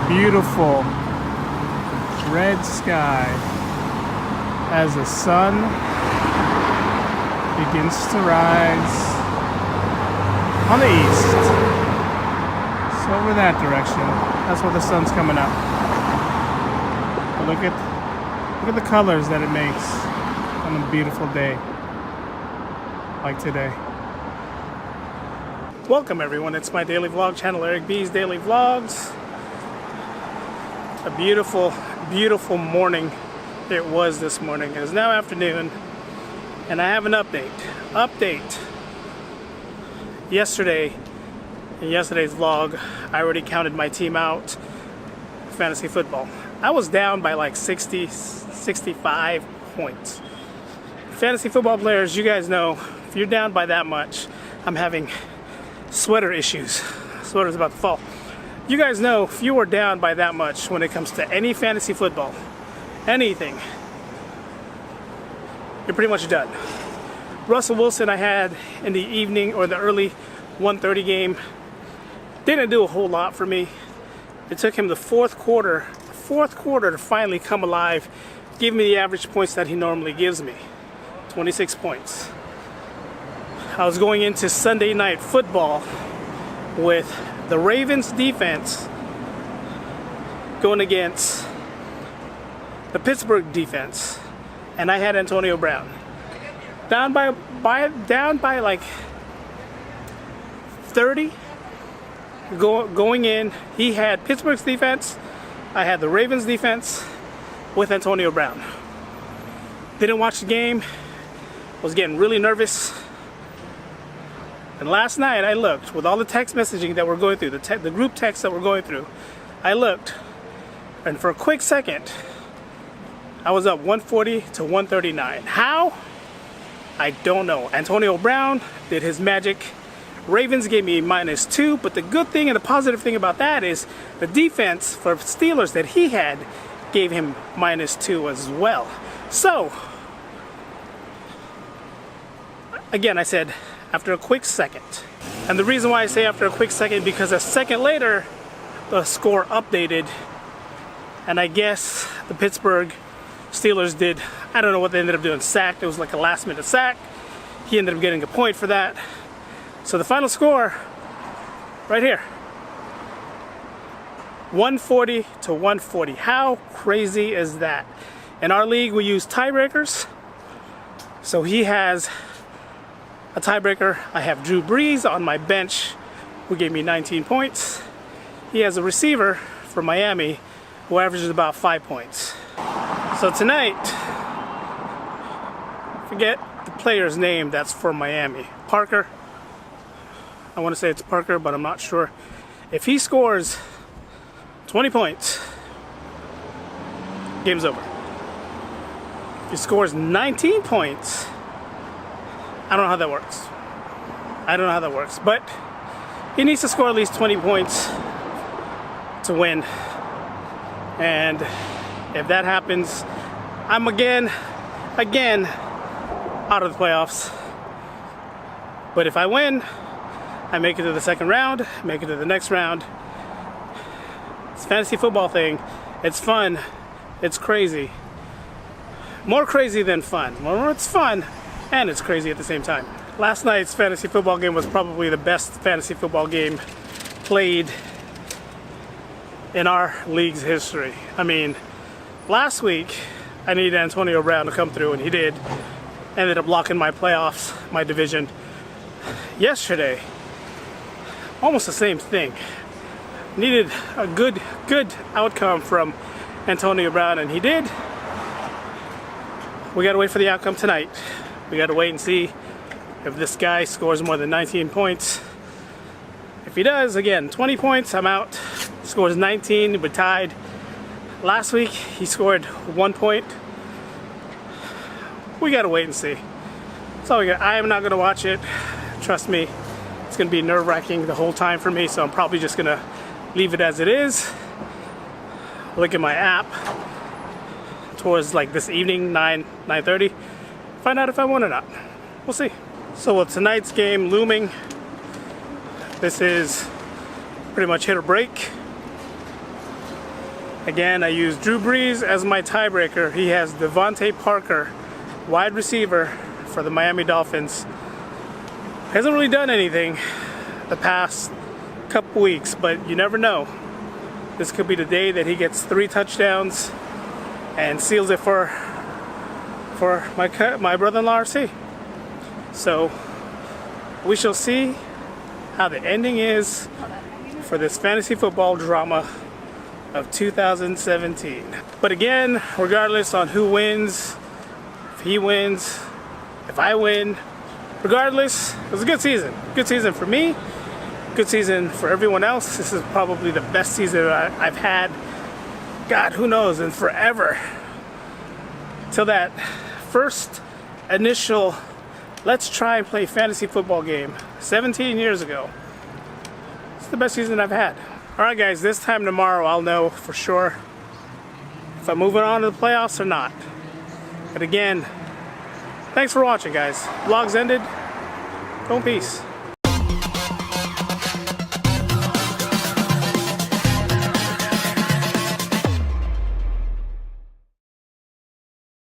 a beautiful red sky as the sun begins to rise on the east. So over that direction, that's where the sun's coming up. But look at the colors that it makes on a beautiful day like today. Welcome everyone, it's my daily vlog channel, Eric B's Daily Vlogs. A beautiful, beautiful morning it was this morning. It is now afternoon, and I have an update. Yesterday, in yesterday's vlog, I already counted my team out, fantasy football. I was down by like 60, 65 points. Fantasy football players, you guys know, if you're down by that much, I'm having sweater issues. Sweater's about to fall. You guys know if you are down by that much when it comes to any fantasy football, anything, you're pretty much done. Russell Wilson I had in the evening or the early 1:30 game. Didn't do a whole lot for me. It took him the fourth quarter to finally come alive, give me the average points that he normally gives me, 26 points. I was going into Sunday night football with the Ravens defense going against the Pittsburgh defense, and I had Antonio Brown down by like 30 going in. He had Pittsburgh's defense, I had the Ravens defense with Antonio Brown. Didn't watch the game, was getting really nervous. And last night I looked, with all the text messaging that we're going through, the group text that we're going through, I looked, and for a quick second, I was up 140 to 139. How? I don't know. Antonio Brown did his magic. Ravens gave me -2, but the good thing and the positive thing about that is the defense for Steelers that he had gave him -2 as well. So, again, I said, after a quick second. And the reason why I say after a quick second, because a second later, the score updated, and I guess the Pittsburgh Steelers did, I don't know what they ended up doing, sacked. It was like a last minute sack. He ended up getting a point for that. So the final score, right here, 140 to 140. How crazy is that? In our league, we use tiebreakers. So he has a tiebreaker. I have Drew Brees on my bench, who gave me 19 points. He has a receiver from Miami who averages about 5 points. So tonight, forget the player's name that's from Miami. Parker. I want to say it's Parker, but I'm not sure. If he scores 20 points, game's over. If he scores 19 points, I don't know how that works. I don't know how that works, but he needs to score at least 20 points to win. And if that happens, I'm again out of the playoffs. But if I win, I make it to the second round, make it to the next round. It's a fantasy football thing. It's fun. It's crazy. More crazy than fun. Well, it's fun. And it's crazy at the same time. Last night's fantasy football game was probably the best fantasy football game played in our league's history. I mean, last week I needed Antonio Brown to come through, and he did. Ended up locking my playoffs, my division. Yesterday, almost the same thing. Needed a good outcome from Antonio Brown, and he did. We gotta wait for the outcome tonight. We got to wait and see if this guy scores more than 19 points. If he does, again, 20 points, I'm out. Scores 19, we're tied. Last week, he scored 1 point. We got to wait and see. That's all we got. I am not going to watch it. Trust me, it's going to be nerve-wracking the whole time for me, so I'm probably just going to leave it as it is. Look at my app towards like this evening, 9:30. Find out if I won or not. We'll see. So with tonight's game looming, this is pretty much hit or break. Again, I use Drew Brees as my tiebreaker. He has Devontae Parker, wide receiver for the Miami Dolphins. Hasn't really done anything the past couple weeks, but you never know. This could be the day that he gets 3 touchdowns and seals it for my brother-in-law RC. So we shall see how the ending is for this fantasy football drama of 2017. But again, regardless on who wins, if he wins, if I win, regardless, it was a good season. Good season for me, good season for everyone else. This is probably the best season I've had, God, who knows, in forever. Till that first initial let's try and play fantasy football game 17 years ago. It's the best season I've had. Alright guys, this time tomorrow I'll know for sure if I'm moving on to the playoffs or not. But again, thanks for watching guys. Vlog's ended. Go in peace.